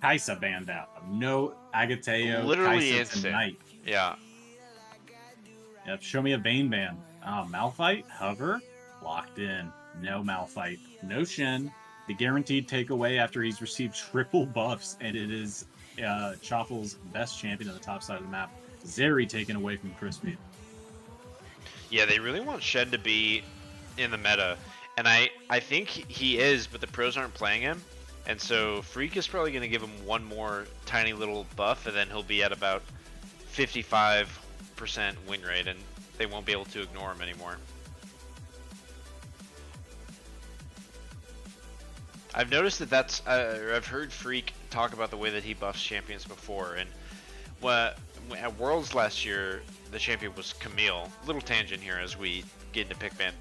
Kaisa banned out. No Agateo, Literally Kaisa instant. tonight. Yeah. Yep, show me a Vayne ban. Malphite, Hover, locked in. No Malphite. No Shen. The guaranteed takeaway after he's received triple buffs, and it is Choffle's best champion on the top side of the map. Zeri taken away from Crispy. Yeah, they really want Shen to be in the meta, and I think he is, but the pros aren't playing him, and so Freak is probably going to give him one more tiny little buff, and then he'll be at about 55% win rate, and they won't be able to ignore him anymore. I've noticed that that's, I've heard Freak talk about the way that he buffs champions before, and at Worlds last year, the champion was Camille. Little tangent here as we get into pick ban.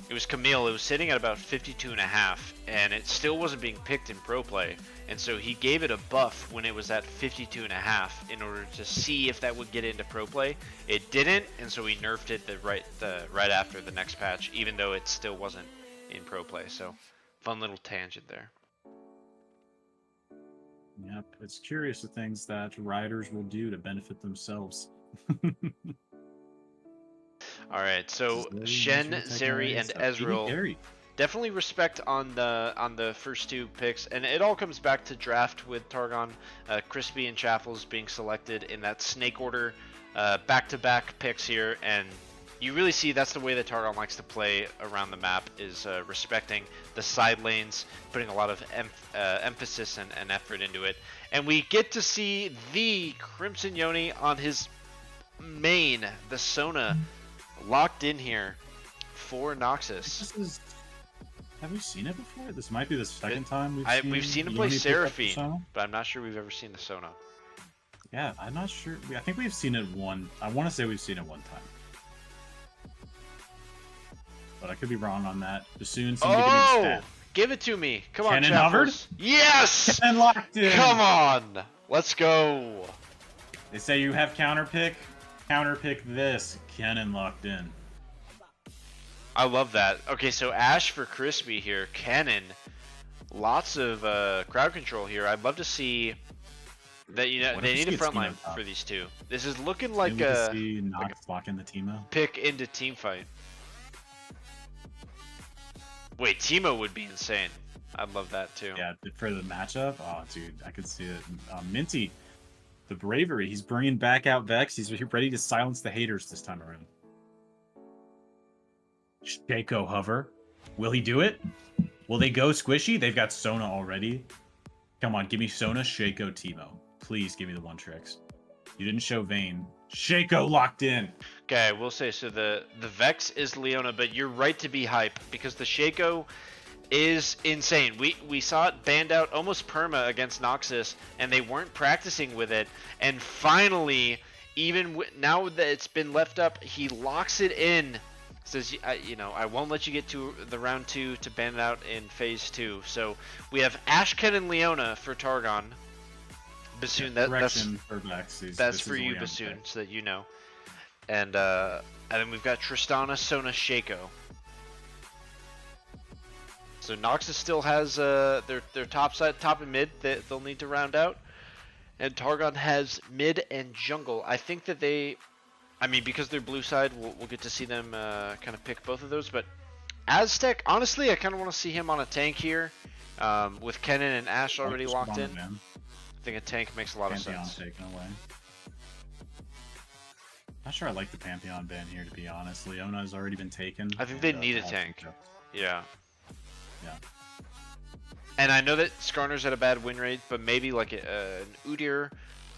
It was Camille. It was sitting at about 52.5, and it still wasn't being picked in pro play. And so he gave it a buff when it was at 52.5 in order to see if that would get into pro play. It didn't, and so he nerfed it right after the next patch, even though it still wasn't in pro play. So fun little tangent there. Yep, it's curious the things that riders will do to benefit themselves. All right, so Shen, Zeri, and Ezreal. Definitely respect on the first two picks, and it all comes back to draft with Targon, Crispy, and Chaffles being selected in that snake order, back-to-back picks here, and you really see that's the way that Targon likes to play around the map, is respecting the side lanes, putting a lot of emphasis and effort into it, and we get to see the Crimson Yoni on his main, the Sona, locked in here for Noxus. Have we seen it before? This might be the second time we've seen him play Seraphine, but I'm not sure we've ever seen the Sona. Yeah, I'm not sure. I think we've seen it I want to say we've seen it one time. But I could be wrong on that. Bassoon seemed to give me the stat. Give it to me. Come on, Cannon hovered? Yes! Cannon locked in! Come on! Let's go! They say you have counterpick. Counterpick this. Cannon locked in. I love that. Okay, so Ashe for Crispy here. Cannon. Lots of crowd control here. I'd love to see that, you know, they need a front line for these two. This is looking like a Nox locking the Teemo. Pick into team fight. Wait, Teemo would be insane. I'd love that too. Yeah, for the matchup. Oh, dude, I could see it. Minty, the bravery. He's bringing back out Vex. He's ready to silence the haters this time around. Shaco hover. Will he do it? Will they go squishy? They've got Sona already. Come on, give me Sona, Shaco, Teemo. Please give me the one tricks. You didn't show Vayne. Shaco locked in. Okay, I will say, so the Vex is Leona, but you're right to be hype because the Shaco is insane. We saw it banned out almost perma against Noxus, and they weren't practicing with it. And finally, even now that it's been left up, he locks it in. Says, you know, I won't let you get to the round 2 to ban it out in phase 2. So we have Ashken and Leona for Targon. Bassoon, that's for you, Bassoon, so that you know. And then we've got Tristana, Sona, Shaco. So Noxus still has their top side, top and mid that they'll need to round out, and Targon has mid and jungle. I think that I mean, because they're blue side, we'll get to see them kind of pick both of those. But Aztec, honestly, I kind of want to see him on a tank here, with Kennen and Ashe already locked in. I think a tank makes a lot of sense. Taken away. Not sure I like the Pantheon ban here, to be honest. Leona has already been taken. I think they need a tank. Yeah. Yeah. And I know that Skarner's at a bad win rate, but maybe like an Udyr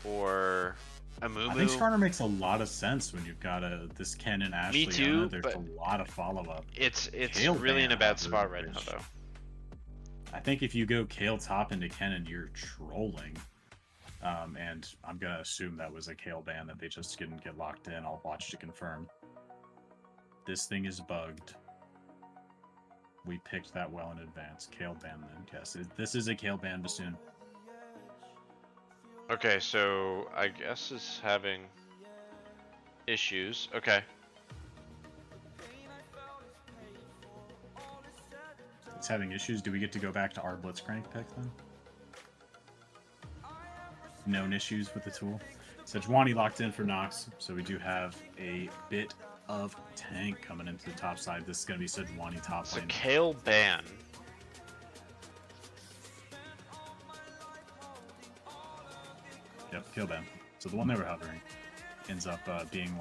or a Mumu. I think Skarner makes a lot of sense when you've got this Ken and Ashley. Me too. There's a lot of follow-up. It's really in a bad spot right now, though. I think if you go Kale top into Kennen, you're trolling. And I'm going to assume that was a Kale ban that they just didn't get locked in. I'll watch to confirm. This thing is bugged. We picked that well in advance. Kale ban then. Yes, this is a Kale ban Bassoon. Okay, so I guess it's having issues. Okay. It's having issues. Do we get to go back to our Blitzcrank pick then? known issues with the tool. Sejuani locked in for Nox, so we do have a bit of tank coming into the top side. This is going to be Sejuani top It's lane. a Kayle ban. Yep, Kayle ban. So the one they were hovering ends up being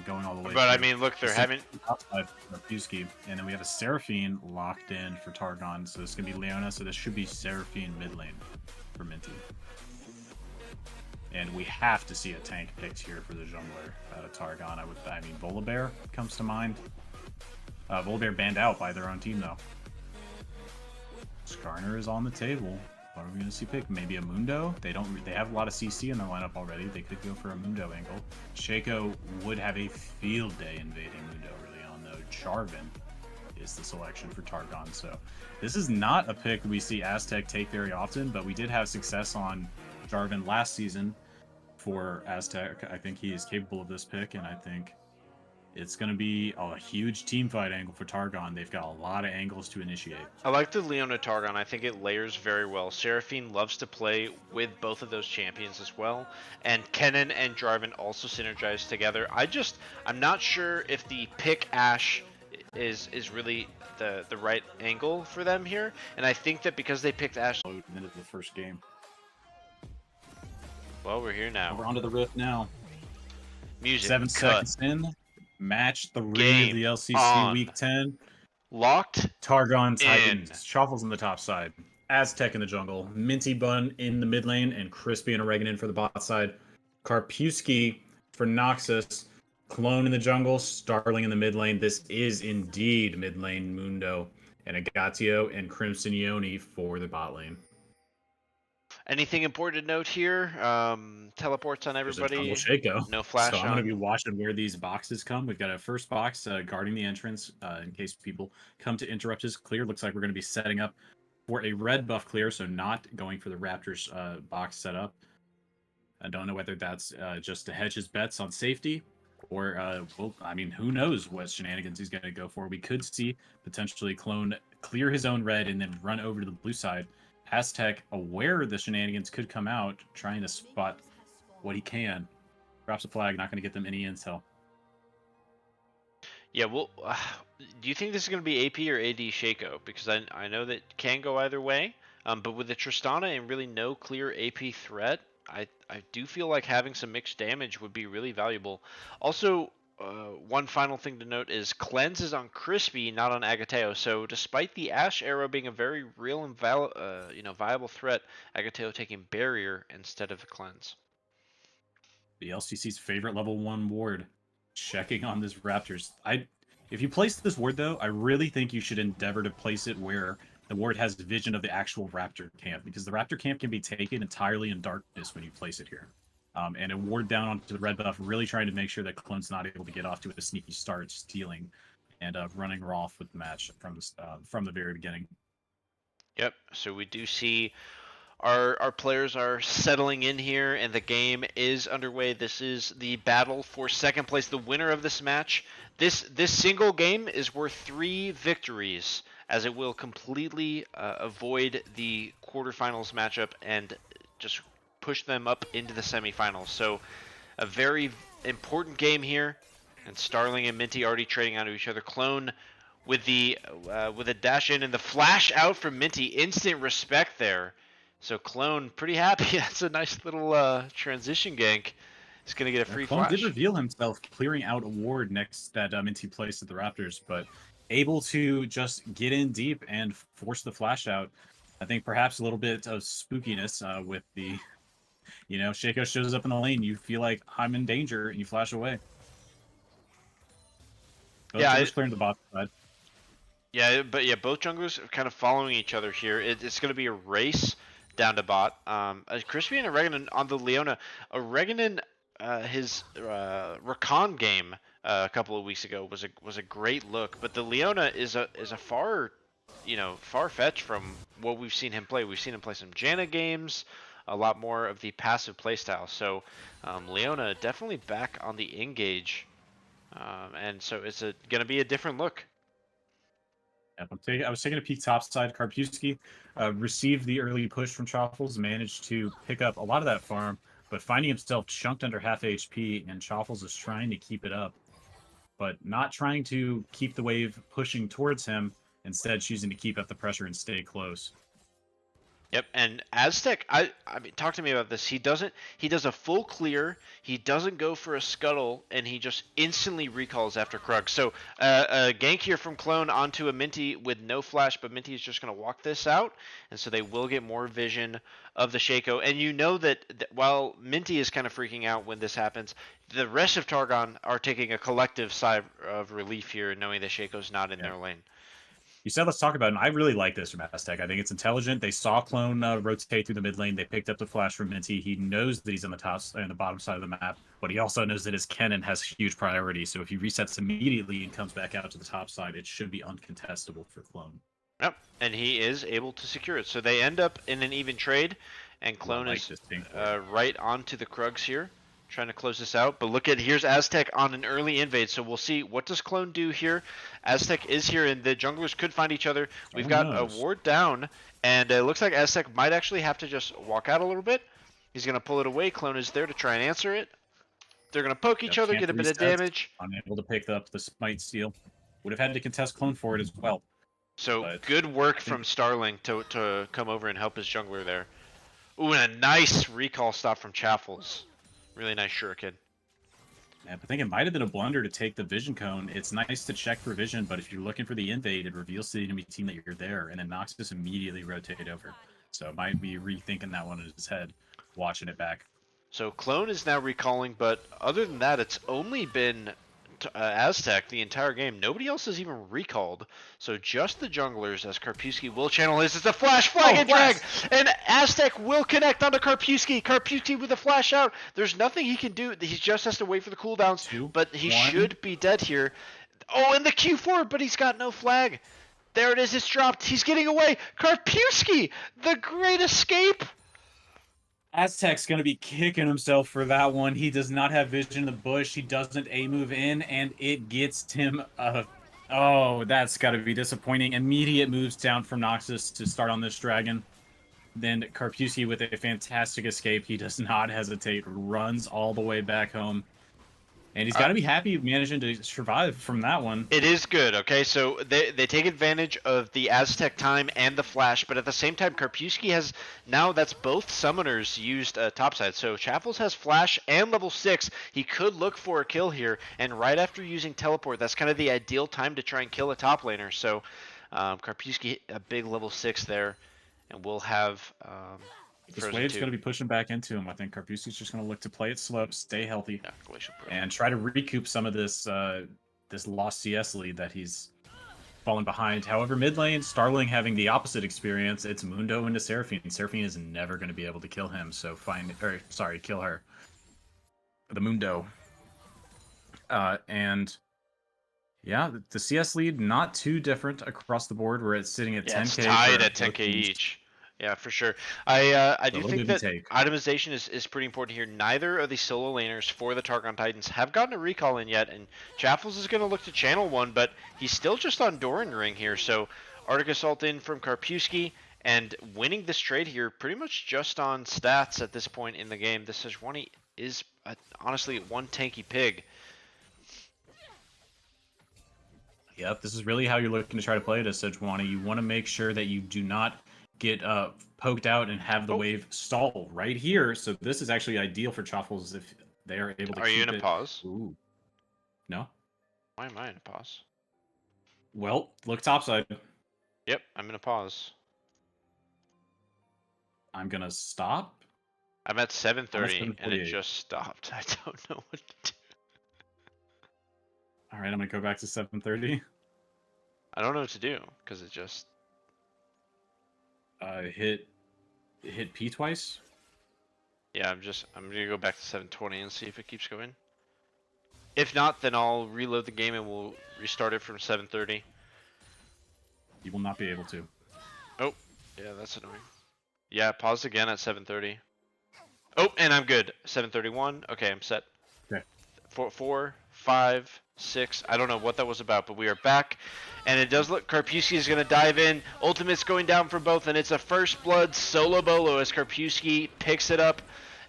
going all the way. But I mean, look, they're having outside for Pusky, and then we have a Seraphine locked in for Targon. So this is gonna be Leona. So this should be Seraphine mid lane for Minty. And we have to see a tank picked here for the jungler out of Targon. I mean, Volibear comes to mind. Volibear banned out by their own team though. Skarner is on the table. What are we going to see pick? Maybe a Mundo? They have a lot of CC in their lineup already. They could go for a Mundo angle. Shaco would have a field day invading Mundo early on, though. Jarvan is the selection for Targon. So this is not a pick we see Aztec take very often, but we did have success on Jarvan last season for Aztec. I think he is capable of this pick, and I think it's going to be a huge team fight angle for Targon. They've got a lot of angles to initiate. I like the Leona Targon. I think it layers very well. Seraphine loves to play with both of those champions as well. And Kennen and Jarvan also synergize together. I'm not sure if the pick Ashe is really the right angle for them here. And I think that because they picked Ashe... Minute of the first game. Well, we're here now. We're onto the rift now. Music 7 cut. seconds in. Match 3 Game of the LCC on. Week 10. Locked Targon Titans. in. Shuffles on the top side. Aztec in the jungle. Minty Bun in the mid lane. And Crispy and Oregon for the bot side. Karpewski for Noxus. Clone in the jungle. Starling in the mid lane. This is indeed mid lane Mundo. And Agatio and Crimson Yoni for the bot lane. Anything important to note here? Teleports on everybody. No flash. So I'm going to be watching where these boxes come. We've got a first box guarding the entrance in case people come to interrupt his clear. Looks like we're going to be setting up for a red buff clear, so not going for the Raptors box setup. I don't know whether that's just to hedge his bets on safety, or well, I mean, who knows what shenanigans he's going to go for. We could see potentially Clone clear his own red and then run over to the blue side. Aztec, aware the shenanigans could come out, trying to spot what he can. Drops a flag, not going to get them any intel. Yeah, well, do you think this is going to be AP or AD Shaco? Because I know that can go either way, but with the Tristana and really no clear AP threat, I do feel like having some mixed damage would be really valuable. Also, one final thing to note is Cleanse is on Crispy, not on Agateo. So despite the Ashe arrow being a very real and viable threat, Agateo taking Barrier instead of Cleanse. The LCC's favorite level 1 ward, checking on this Raptors. If you place this ward, though, I really think you should endeavor to place it where the ward has vision of the actual Raptor camp, because the Raptor camp can be taken entirely in darkness when you place it here. And a ward down onto the red buff, really trying to make sure that Clone's not able to get off to a sneaky start, stealing and running Rolf with the match from the very beginning. Yep. So we do see our players are settling in here, and the game is underway. This is the battle for second place. The winner of this match, this single game is worth 3 victories, as it will completely avoid the quarterfinals matchup and just push them up into the semifinals. So a very important game here, and Starling and Minty already trading onto each other. Clone with a dash in and the flash out from Minty, instant respect there. So Clone pretty happy. That's a nice little transition gank. He's gonna get a free Clone flash. did reveal himself clearing out a ward next that Minty placed at the Raptors, but able to just get in deep and force the flash out. I think perhaps a little bit of spookiness with the, Shaco shows up in the lane. You feel like I'm in danger, and you flash away. Both junglers clearing the bot side. Yeah, but yeah, both junglers are kind of following each other here. It's going to be a race down to bot. Crispy and Oregon on the Leona. Oregon, his Rakan game a couple of weeks ago was a great look, but the Leona is a far fetched from what we've seen him play. We've seen him play some Janna games, a lot more of the passive playstyle. So Leona definitely back on the engage, and so it's going to be a different look. I was taking a peek topside. Karpewski received the early push from Choffles, managed to pick up a lot of that farm, but finding himself chunked under half HP, and Choffles is trying to keep it up, but not trying to keep the wave pushing towards him, instead choosing to keep up the pressure and stay close. Yep, and Aztec, I mean, talk to me about this. He does a full clear, he doesn't go for a scuttle, and he just instantly recalls after Krug. So, a gank here from Clone onto a Minty with no flash, but Minty is just going to walk this out, and so they will get more vision of the Shaco. And you know that while Minty is kind of freaking out when this happens, the rest of Targon are taking a collective sigh of relief here, knowing that Shaco's not in their lane. You said let's talk about it, and I really like this from Aztec. I think it's intelligent. They saw Clone rotate through the mid lane. They picked up the flash from Minty. He knows that he's on the top and the bottom side of the map, but he also knows that his Kennen has huge priority. So if he resets immediately and comes back out to the top side, it should be uncontestable for Clone. Yep, and he is able to secure it. So they end up in an even trade, and Clone is right onto the Krugs here, trying to close this out. But look at, here's Aztec on an early invade, so we'll see what does Clone do here. Aztec is here, and the junglers could find each other. We've got a ward down, and it looks like Aztec might actually have to just walk out a little bit. He's going to pull it away. Clone is there to try and answer it. They're going to poke each other, get a bit of damage. Unable to pick up the Smite Steal. Would have had to contest Clone for it as well. So good work from Starling to come over and help his jungler there. Ooh, and a nice recall stop from Chaffles. Really nice shuriken. Yeah, I think it might have been a blunder to take the vision cone. It's nice to check for vision, but if you're looking for the invade, it reveals to the enemy team that you're there, and then NOX just immediately rotate over. So it might be rethinking that one in his head, watching it back. So Clone is now recalling, but other than that, it's only been Aztec the entire game. Nobody else has even recalled. So just the junglers, as Karpewski will channel his. It's a flash flag and drag! And Aztec will connect onto Karpewski. Karpewski with a flash out. There's nothing he can do. He just has to wait for the cooldowns. But he should be dead here. Oh, and the Q4, but he's got no flag. There it is. It's dropped. He's getting away. Karpewski, the great escape. Aztec's going to be kicking himself for that one. He does not have vision in the bush. He doesn't A-move in, and it gets him oh, that's got to be disappointing. Immediate moves down from Noxus to start on this dragon. Then Karpewski with a fantastic escape. He does not hesitate, runs all the way back home. And he's got to be happy managing to survive from that one. It is good, okay? So they take advantage of the Aztec time and the flash, but at the same time, Karpewski has, now that's both summoners used topside. So Chaffles has flash and level 6. He could look for a kill here, and right after using teleport, that's kind of the ideal time to try and kill a top laner. So Karpewski, a big level 6 there, and we'll have... this wave's going to be pushing back into him. I think Karpewski's just going to look to play it slow, stay healthy, and try to recoup some of this this lost CS lead that he's fallen behind. However, mid lane, Starling having the opposite experience. It's Mundo into Seraphine. Seraphine is never going to be able to kill him, so kill her. The Mundo. And yeah, the CS lead not too different across the board. Where it's sitting at 10k. It's tied at 10k each. Yeah, for sure. I do think that itemization is pretty important here. Neither of the solo laners for the Targon Titans have gotten a recall in yet, and Chaffles is going to look to channel one, but he's still just on Doran Ring here. So Arctic Assault in from Karpewski, and winning this trade here pretty much just on stats at this point in the game. This Sejuani is honestly one tanky pig. Yep, this is really how you're looking to try to play it as Sejuani. You want to make sure that you do not get poked out and have the wave stall right here. So this is actually ideal for Chaffles if they are able to Are you in a pause? Ooh. No? Why am I in a pause? Well, look topside. Yep, I'm in a pause. I'm going to stop. I'm at 7:30 and it just stopped. I don't know what to do. All right, I'm going to go back to 7:30. I don't know what to do because it just... hit P twice. Yeah, I'm gonna go back to 7:20 and see if it keeps going. If not, then I'll reload the game and we'll restart it from 7:30. You will not be able to. Oh, yeah, that's annoying. Yeah, pause again at 7:30. Oh, and I'm good. 7:31. Okay, I'm set. Okay. 4, 5, 6. I don't know what that was about, but we are back. And it does look Karpewski is going to dive in. Ultimate's going down for both, and it's a first blood solo bolo as Karpewski picks it up.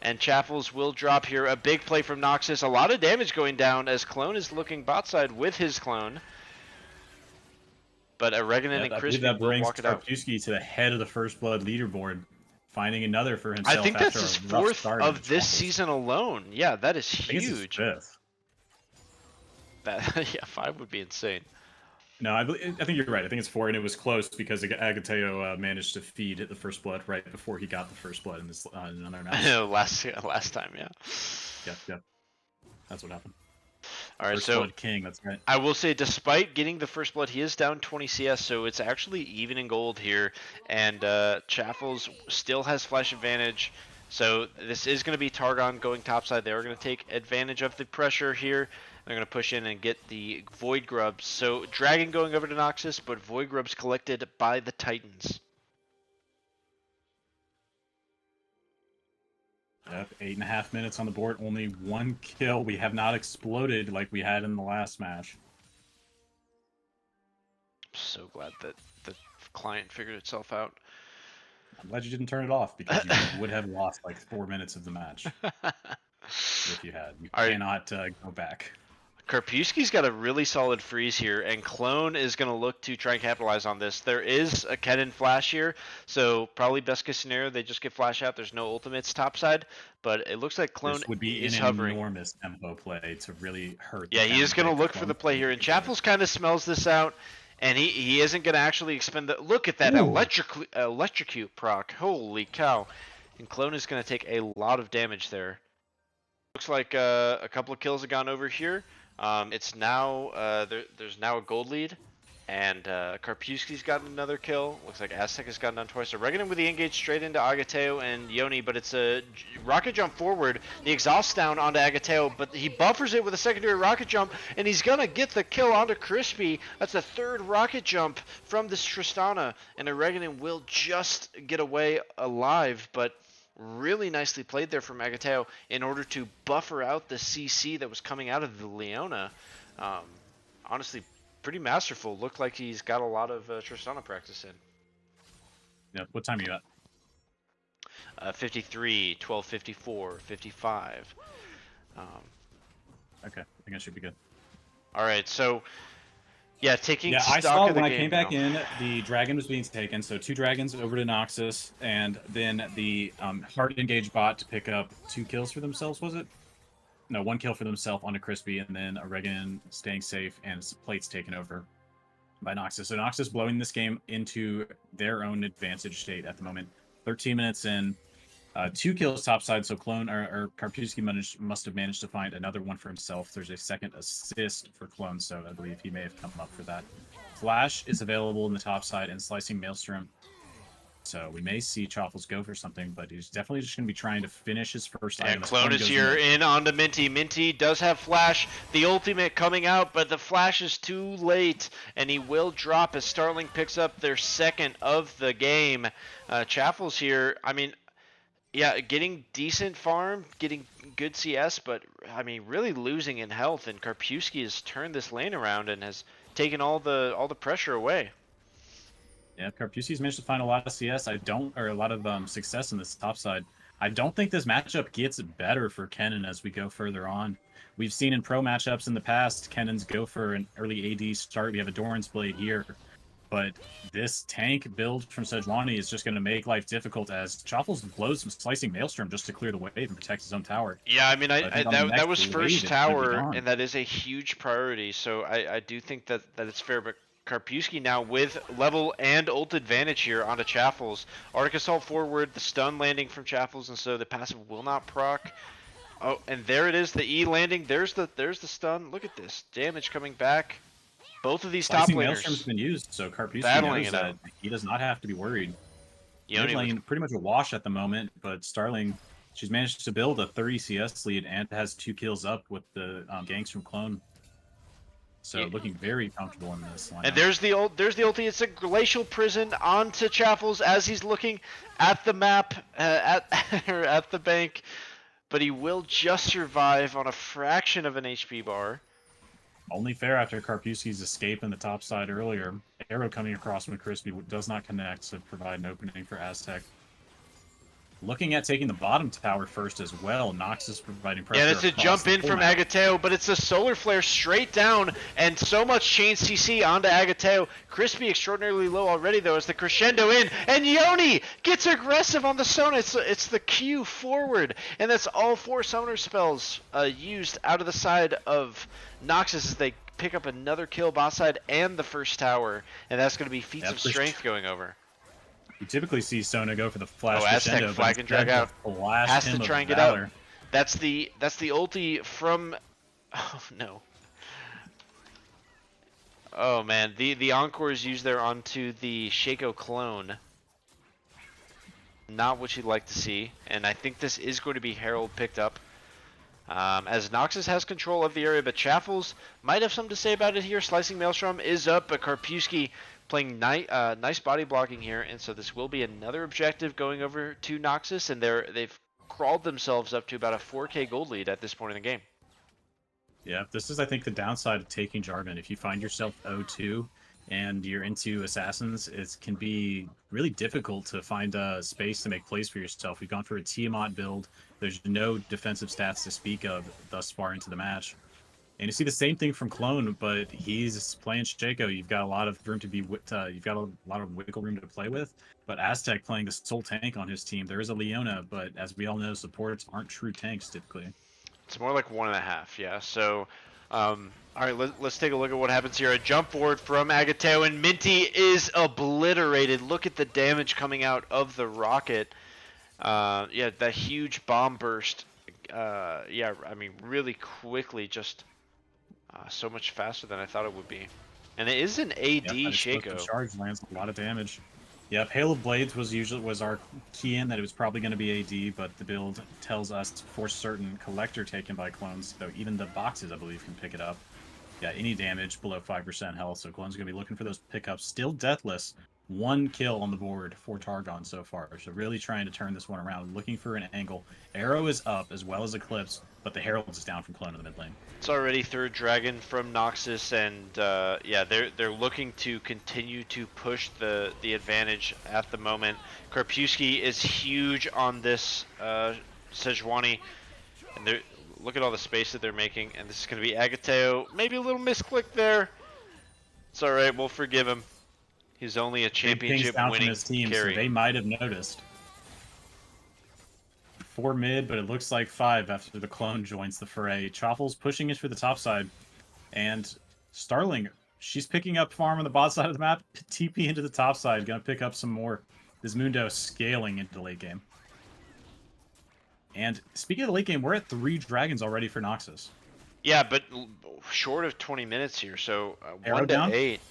And Chaffles will drop here. A big play from Noxus. A lot of damage going down as Clone is looking bot side with his clone. But Reganin and Crispy that will brings walk it out. Karpewski to the head of the first blood leaderboard, finding another for himself. I think that's his after a rough 4th start of this season alone. Yeah, that is I think huge. It's his 5th. Yeah, 5 would be insane. No, I think you're right. I think it's 4, and it was close because Agateo managed to feed the first blood right before he got the first blood in this another match. last time, yeah. Yep. That's what happened. All right, first so blood king. That's right. I will say, despite getting the first blood, he is down 20 CS, so it's actually even in gold here, and Chaffles still has flash advantage. So this is going to be Targon going topside. They are going to take advantage of the pressure here. They're going to push in and get the Void Grubs. So Dragon going over to Noxus, but Void Grubs collected by the Titans. Yep, 8.5 minutes on the board, only 1 kill. We have not exploded like we had in the last match. I'm so glad that the client figured itself out. I'm glad you didn't turn it off because you would have lost like 4 minutes of the match if you had. You cannot go back. Karpewski's got a really solid freeze here, and Clone is going to look to try and capitalize on this. There is a Kennen flash here, so probably best case scenario, they just get flash out. There's no ultimates topside, but it looks like Clone this would be is an hovering. Enormous tempo play to really hurt. Yeah, he is going to look for the play here, and Chaffles kind of smells this out, and he isn't going to actually expend the... Look at that electrocute proc. Holy cow. And Clone is going to take a lot of damage there. Looks like a couple of kills have gone over here. It's now there's now a gold lead, and Karpewski's gotten another kill. Looks like Aztec has gotten done twice. So Reganin with the engage straight into Agateo and Yoni, but it's a rocket jump forward. The exhaust down onto Agateo, but he buffers it with a secondary rocket jump, and he's gonna get the kill onto Crispy. That's the 3rd rocket jump from this Tristana, and Reganin will just get away alive, but really nicely played there from Agateo in order to buffer out the CC that was coming out of the Leona. Honestly, pretty masterful. Looked like he's got a lot of Tristana practice in. Yeah, what time are you at? 53, 12, 54, 55. Okay, I think I should be good. All right, so yeah, taking stock I saw of the when game I came back now. in, the dragon was being taken, so 2 dragons over to Noxus, and then the hard engage bot to pick up 2 kills for themselves, was it? No, 1 kill for themselves onto Crispy, and then a Regan staying safe, and plates taken over by Noxus. So Noxus blowing this game into their own advantage state at the moment. 13 minutes in, 2 kills topside, so Clone or Karpewski must have managed to find another one for himself. There's a 2nd assist for Clone, so I believe he may have come up for that. Flash is available in the topside and Slicing Maelstrom. So we may see Chaffles go for something, but he's definitely just going to be trying to finish his first item. And Clone is here in onto Minty. Minty does have flash. The ultimate coming out, but the flash is too late, and he will drop as Starling picks up their 2nd of the game. Chaffles here, I mean, yeah, getting decent farm, getting good CS, but I mean, really losing in health. And Karpewski has turned this lane around and has taken all the pressure away. Yeah, Karpewski's managed to find a lot of CS. A lot of success in this top side. I don't think this matchup gets better for Kennen as we go further on. We've seen in pro matchups in the past, Kennen's go for an early AD start. We have a Doran's Blade here. But this tank build from Sejuani is just going to make life difficult as Chaffles blows some Slicing Maelstrom just to clear the wave and protect his own tower. Yeah, I mean, that was first tower, and and that is a huge priority. So I do think that it's fair. But Karpewski now with level and ult advantage here onto Chaffles. Arctic Assault forward, the stun landing from Chaffles, and so the passive will not proc. Oh, and there it is, the E landing. There's the stun. Look at this damage coming back. Both of these top laners. Maelstrom's been used, so Karpewski knows that he does not have to be worried. Mid lane pretty much a wash at the moment, but Starling, she's managed to build a 30 CS lead and has 2 kills up with the ganks from Clone. So looking very comfortable in this lineup. And there's the ulti. It's a glacial prison onto Chaffles as he's looking at the map at the bank, but he will just survive on a fraction of an HP bar. Only fair after Karpewski's escape in the top side earlier. Arrow coming across from Crispy does not connect, so provide an opening for Aztec. Looking at taking the bottom tower first as well. Nox is providing pressure. Yeah, it's a jump in from Agateo, but it's a solar flare straight down, and so much chain CC onto Agateo. Crispy extraordinarily low already, though, as the crescendo in, and Yoni gets aggressive on the Sona. It's the Q forward, and that's all 4 summoner spells used out of the side of Noxus as they pick up another kill bot side and the first tower, and that's going to be feats of strength going over. You typically see Sona go for the flash crescendo, Aztec flag and drag out. Has to try and get out. That's the ulti from. Oh no. Oh man, the Encores used there onto the Shaco clone. Not what you'd like to see, and I think this is going to be Herald picked up. As Noxus has control of the area, but Chaffles might have something to say about it here. Slicing Maelstrom is up, but Karpewski playing nice body blocking here, and so this will be another objective going over to Noxus, and they've crawled themselves up to about a 4K gold lead at this point in the game. Yeah, this is, I think, the downside of taking Jarvan. If you find yourself 0-2 and you're into Assassins, it can be really difficult to find a space to make plays for yourself. We've gone for a Tiamat build. There's no defensive stats to speak of thus far into the match. And you see the same thing from Clone, but he's playing Shaco. You've got a lot of room to be, you've got a lot of wiggle room to play with. But Aztec playing the sole tank on his team. There is a Leona, but as we all know, supports aren't true tanks typically. It's more like 1.5, yeah. So, all right, let's take a look at what happens here. A jump forward from Agateo, and Minty is obliterated. Look at the damage coming out of the rocket. Yeah, that huge bomb burst. Yeah, I mean, really quickly, just so much faster than I thought it would be. And it is an AD Shaco. Charge lands a lot of damage. Yep, Hail of Blades was our key in that it was probably going to be AD, but the build tells us for certain Collector taken by clones, so even the boxes, I believe, can pick it up. Yeah, any damage below 5% health, so clones going to be looking for those pickups. Still deathless. 1 kill on the board for Targon so far, so really trying to turn this one around, looking for an angle. Arrow is up as well as Eclipse, but the Herald is down from Clone in the mid lane. It's already 3rd Dragon from Noxus, and yeah, they're looking to continue to push the advantage at the moment. Karpewski is huge on this Sejuani, and look at all the space that they're making, and this is going to be Agateo. Maybe a little misclick there. It's all right, we'll forgive him. He's only a championship winning team, carry. So they might have noticed. 4 mid, but it looks like 5 after the clone joins the fray. Chaffle's pushing it for the top side. And Starling, she's picking up farm on the bot side of the map. TP into the top side, gonna pick up some more. This Mundo scaling into late game. And speaking of the late game, we're at 3 dragons already for Noxus. Yeah, but short of 20 minutes here, so 1 to down? 8.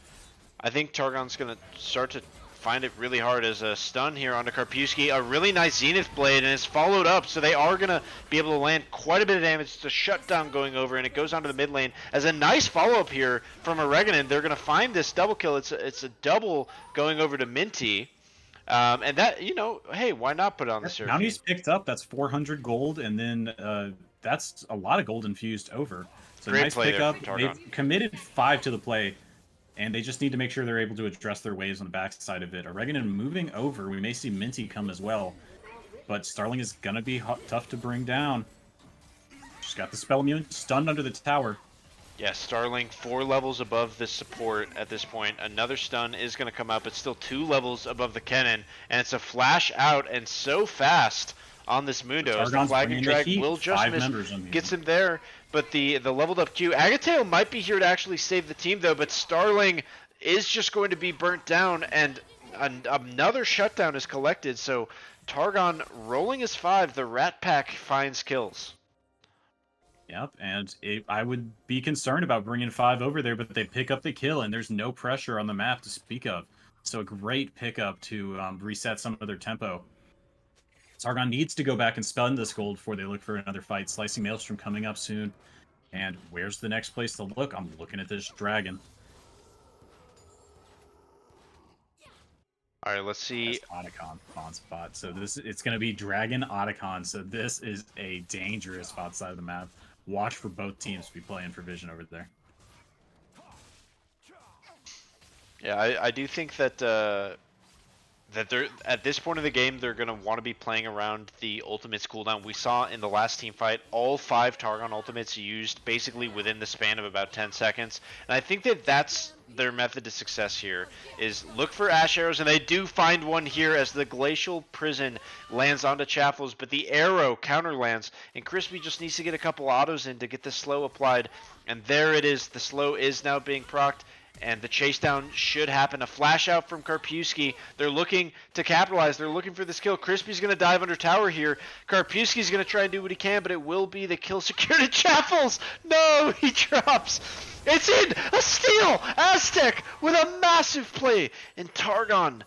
I think Targon's going to start to find it really hard as a stun here onto Karpewski. A really nice Zenith Blade, and it's followed up, so they are going to be able to land quite a bit of damage. It's a shutdown going over, and it goes onto the mid lane. As a nice follow-up here from Oreganon, they're going to find this double kill. It's a double going over to Minty. And that, you know, hey, why not put it on the Seraphine? Now he's picked up, that's 400 gold, and then that's a lot of gold infused over. So Great nice play pickup. there from They've committed 5 to the play. And they just need to make sure they're able to address their waves on the backside of it. Oreganon moving over. We may see Minty come as well. But Starling is going to be tough to bring down. She's got the spell immune. Stunned under the tower. Yeah, Starling 4 levels above the support at this point. Another stun is going to come out, but still 2 levels above the cannon. And it's a flash out and so fast on this Mundo. As the flag and drag will just miss. Gets him there. But the leveled up Q. Agateo might be here to actually save the team, though, but Starling is just going to be burnt down, and another shutdown is collected. So Targon rolling his 5. The Rat Pack finds kills. Yep, and I would be concerned about bringing 5 over there, but they pick up the kill, and there's no pressure on the map to speak of. So a great pickup to reset some of their tempo. Targon needs to go back and spend this gold before they look for another fight. Slicing Maelstrom coming up soon. And where's the next place to look? I'm looking at this dragon. All right, let's see. Otacon spawn spot. So it's going to be Dragon Otacon. So this is a dangerous spot side of the map. Watch for both teams to be playing for vision over there. Yeah, I do think that that they're at this point of the game they're gonna want to be playing around the ultimates cooldown. We saw in the last team fight all 5 Targon ultimates used basically within the span of about 10 seconds, and I think that that's their method to success here is look for ash arrows, and they do find one here as the glacial prison lands onto Chaffles, but the arrow counter lands, and Crispy just needs to get a couple autos in to get the slow applied, and there it is. The slow is now being procced. And the chase down should happen. A flash out from Karpiewski. They're looking to capitalize. They're looking for this kill. Crispy's going to dive under tower here. Karpiewski's going to try and do what he can, but it will be the kill secured at Chaffles. No, he drops. It's in! A steal! Aztec with a massive play. And Targon.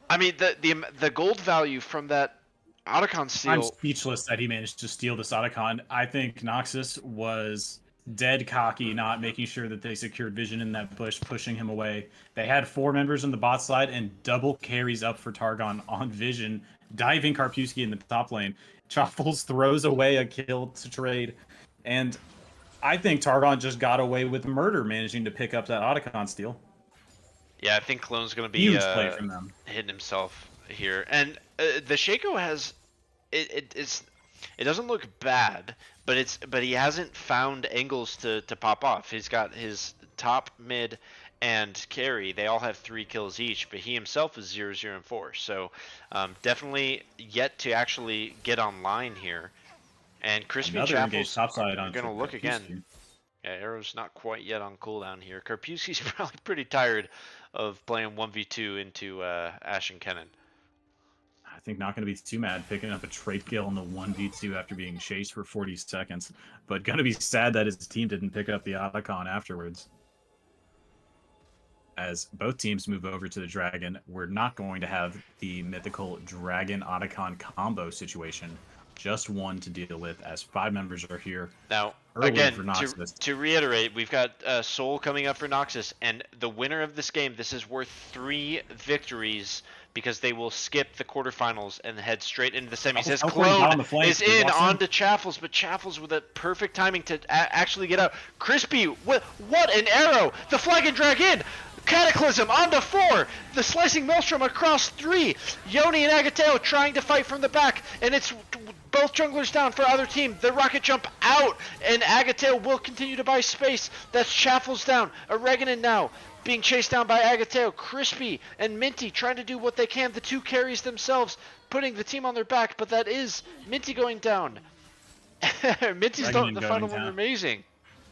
I mean, the gold value from that Otacon steal. I'm speechless that he managed to steal this Otacon. I think Noxus was dead cocky, not making sure that they secured vision in that bush, pushing him away. They had 4 members in the bot side and double carries up for Targon on vision, diving Karpiewski in the top lane. Chaffles throws away a kill to trade, and I think Targon just got away with murder, managing to pick up that Otacon steal. Yeah, I think Clone's going to be huge play from them. Hitting himself here. And the Shaco has... It doesn't look bad, but he hasn't found angles to pop off. He's got his top, mid, and carry. They all have 3 kills each, but he himself is 0, 0, and 4. So definitely yet to actually get online here. And Crispy Chaffles topside are going to look again. Yeah, Arrow's not quite yet on cooldown here. Karpiewski's probably pretty tired of playing 1v2 into Ash and Kennen. I think not going to be too mad picking up a trade kill in the 1v2 after being chased for 40 seconds, but going to be sad that his team didn't pick up the Otacon afterwards. As both teams move over to the Dragon, we're not going to have the mythical Dragon Otacon combo situation. Just one to deal with, as 5 members are here. Now, again, to reiterate, we've got Soul coming up for Noxus, and the winner of this game, this is worth 3 victories because they will skip the quarterfinals and head straight into the semis. As Clone is in onto Chaffles, but Chaffles with a perfect timing to actually get out. Crispy, what an arrow! The flag and drag in! Cataclysm onto 4. The slicing maelstrom across 3. Yoni and Agateo trying to fight from the back, and it's both junglers down for either team. The rocket jump out, and Agateo will continue to buy space. That's Chaffles down. Oreganon now being chased down by Agateo. Crispy and Minty trying to do what they can. The 2 carries themselves, putting the team on their back, but that is Minty going down. Minty's the final one amazing.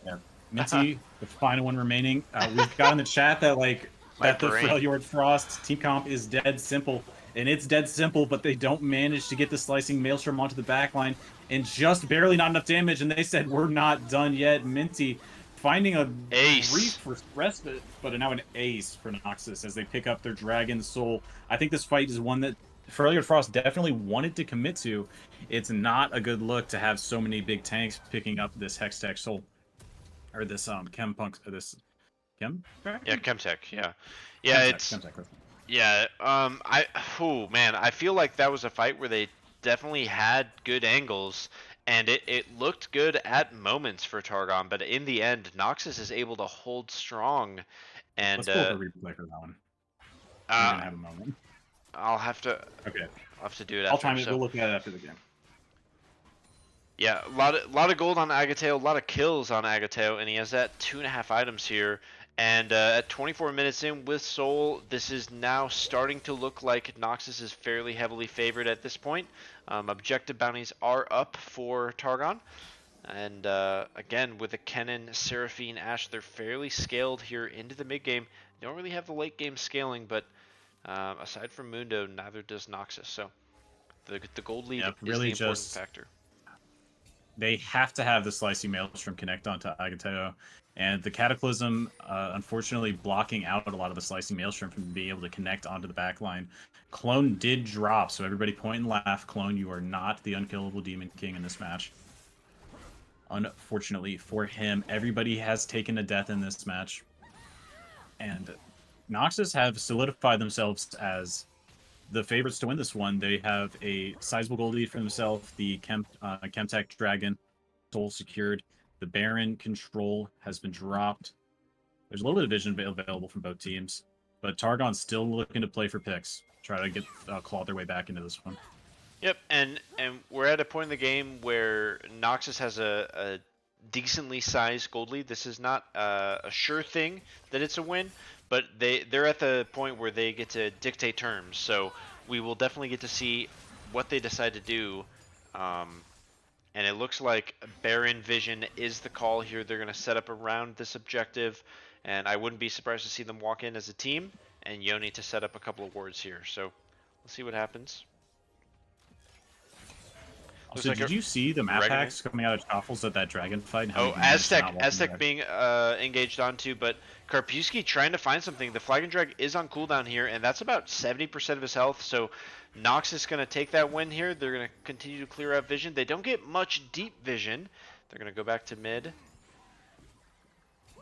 Yeah. Minty, the final one remaining. We've got in the chat that the Freljord Frost team comp is dead simple, and it's dead simple, but they don't manage to get the slicing maelstrom onto the backline, and just barely not enough damage. And they said we're not done yet. Minty finding a brief respite, but now an ace for Noxus as they pick up their Dragon Soul. I think this fight is one that Freljord Frost definitely wanted to commit to. It's not a good look to have so many big tanks picking up this Hextech Soul. Or this Chempunk, this Chem? Yeah, Chemtech, yeah. Yeah, Chemtech. Yeah, I feel like that was a fight where they definitely had good angles, and it looked good at moments for Targon, but in the end, Noxus is able to hold strong, and... Let's pull up a replay for that one. We're gonna have a moment. I'll have to... Okay. I'll have to do it after. I'll time it, we'll look at it after the game. Yeah, a lot of gold on Agateo, a lot of kills on Agateo, and he has that 2.5 items here. And at 24 minutes in with Soul, this is now starting to look like Noxus is fairly heavily favored at this point. Objective bounties are up for Targon. And again, with a Kennen, Seraphine, Ashe, they're fairly scaled here into the mid game. They don't really have the late game scaling, but aside from Mundo, neither does Noxus. So the gold lead is really the important factor. They have to have the slicing maelstrom connect onto Agateo, and the Cataclysm, unfortunately, blocking out a lot of the slicing maelstrom from being able to connect onto the backline. Clone did drop, so everybody point and laugh. Clone, you are not the unkillable Demon King in this match. Unfortunately for him, everybody has taken a death in this match, and Noxus have solidified themselves as the favorites to win this one. They have a sizable gold lead for themselves. The Chemtech Dragon Soul secured. The Baron control has been dropped. There's a little bit of vision available from both teams. But Targon's still looking to play for picks. Try to get claw their way back into this one. Yep, and we're at a point in the game where Noxus has a decently sized gold lead. This is not a sure thing that it's a win, but they're at the point where they get to dictate terms. So we will definitely get to see what they decide to do. And it looks like Baron Vision is the call here. They're going to set up around this objective, and I wouldn't be surprised to see them walk in as a team, and Yoni to set up a couple of wards here. So we'll see what happens. So did you see the map hacks coming out of Chaffles at that dragon fight? Oh, Aztec being engaged onto, but Karpewski trying to find something. The Flag and Drag is on cooldown here, and that's about 70% of his health, so Nox is going to take that win here. They're going to continue to clear out vision. They don't get much deep vision. They're going to go back to mid.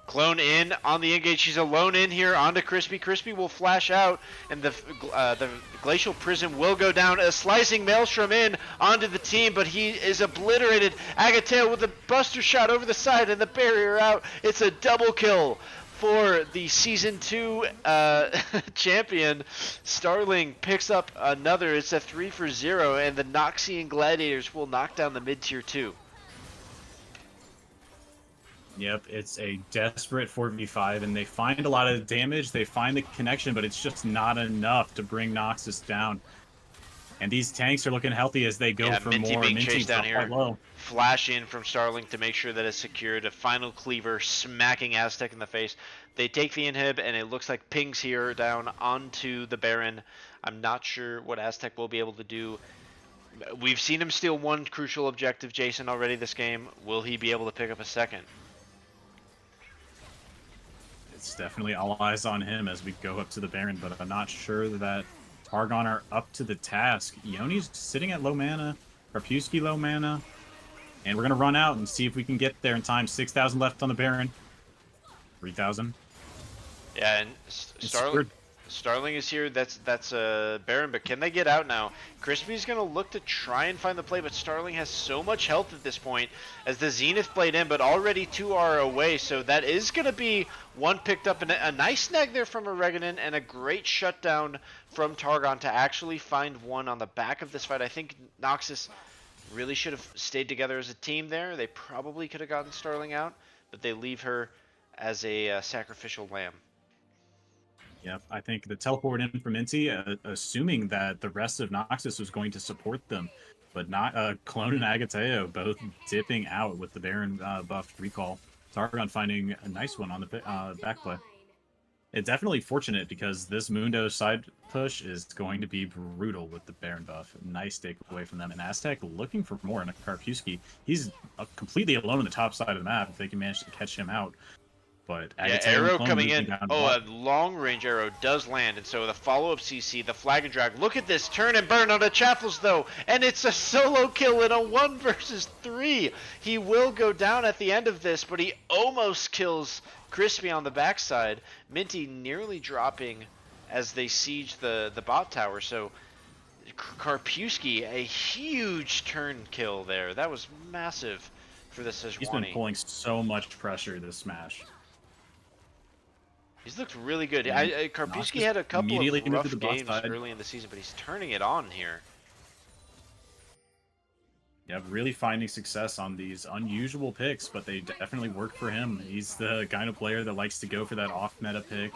Clone in on the engage. She's alone in here onto Crispy. Crispy will flash out, and the Glacial Prism will go down. A slicing Maelstrom in onto the team, but he is obliterated. Agateo with a buster shot over the side and the barrier out. It's a double kill for the Season 2 champion. Starling picks up another. It's a 3-for-0, and the Noxian Gladiators will knock down the mid-tier 2. Yep, it's a desperate 4v5, and they find a lot of damage. They find the connection, but it's just not enough to bring Noxus down. And these tanks are looking healthy as they go for Minty more. Being chased down here. Low. Flash in from Starling to make sure that it's secured. A final cleaver smacking Aztec in the face. They take the inhib, and it looks like pings here down onto the Baron. I'm not sure what Aztec will be able to do. We've seen him steal one crucial objective, Jason, already this game. Will he be able to pick up a second? It's definitely all eyes on him as we go up to the Baron, but I'm not sure that Targon are up to the task. Yoni's sitting at low mana, Karpewski low mana, and we're going to run out and see if we can get there in time. 6,000 left on the Baron. 3,000. Yeah, and Starling is here. That's Baron, but can they get out now? Crispy's going to look to try and find the play, but Starling has so much health at this point as the Zenith played in, but already 2 are away, so that is going to be one picked up, and a nice snag there from Oreganon, and a great shutdown from Targon to actually find one on the back of this fight. I think Noxus really should have stayed together as a team there. They probably could have gotten Starling out, but they leave her as a sacrificial lamb. Yep, I think the teleport in from Minty, assuming that the rest of Noxus was going to support them, but not Clone and Agateo both dipping out with the Baron buffed recall. Targon finding a nice one on the backplay. It's definitely fortunate because this Mundo side push is going to be brutal with the Baron buff. Nice take away from them. And Aztec looking for more in a Karpewski. He's completely alone on the top side of the map if they can manage to catch him out. But arrow coming in. Oh, a long-range arrow does land, and so the follow-up CC, the Flag and Drag. Look at this turn and burn onto Chaffles, though, and it's a solo kill in a 1 versus 3. He will go down at the end of this, but he almost kills Crispy on the backside. Minty nearly dropping as they siege the bot tower. So Karpewski, a huge turn kill there. That was massive for the Sejuani. He's been pulling so much pressure this smash. He's looked really good. Karpewski had a couple of rough games early in the season, but he's turning it on here. Yeah, really finding success on these unusual picks, but they definitely work for him. He's the kind of player that likes to go for that off-meta pick,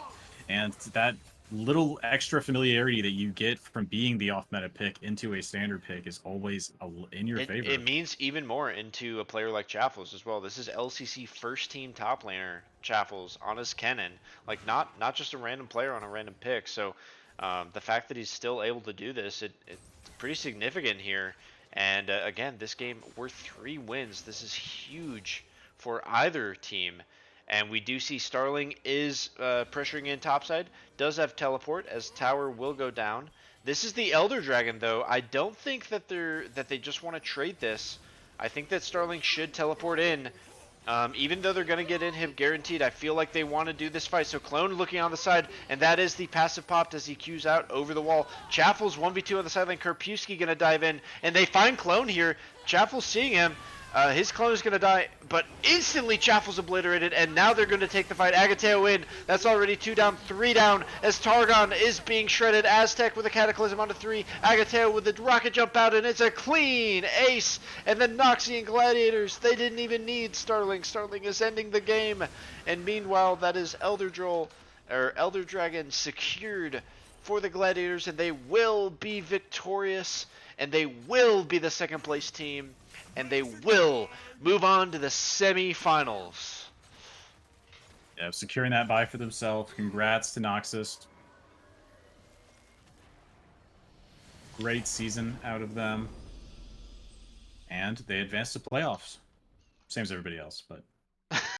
and that little extra familiarity that you get from being the off-meta pick into a standard pick is always in your favor. It means even more into a player like Chaffles as well. This is LCC first-team top laner Chaffles on his Kennen, like not just a random player on a random pick. So the fact that he's still able to do this, it's pretty significant here. And again, this game worth 3 wins. This is huge for either team. And we do see Starling is pressuring in topside, does have teleport as tower will go down. This is the Elder Dragon though. I don't think that they just want to trade this. I think that Starling should teleport in. Even though they're going to get inhib guaranteed, I feel like they want to do this fight. So Clone looking on the side, and that is the passive popped as he Qs out over the wall. Chaffles 1v2 on the sideline. Karpewski going to dive in, and they find Clone here. Chaffles seeing him. His clone is going to die, but instantly Chaffle's obliterated, and now they're going to take the fight. Agateo in. That's already 2 down, 3 down, as Targon is being shredded. Aztec with a Cataclysm onto 3. Agateo with the rocket jump out, and it's a clean ace. And then Noxian Gladiators, they didn't even need Starling. Starling is ending the game. And meanwhile, that is Elder Dragon secured for the Gladiators, and they will be victorious, and they will be the second place team, and they will move on to the semi-finals. Yeah, securing that bye for themselves. Congrats to Noxus. Great season out of them. And they advanced to playoffs. Same as everybody else, but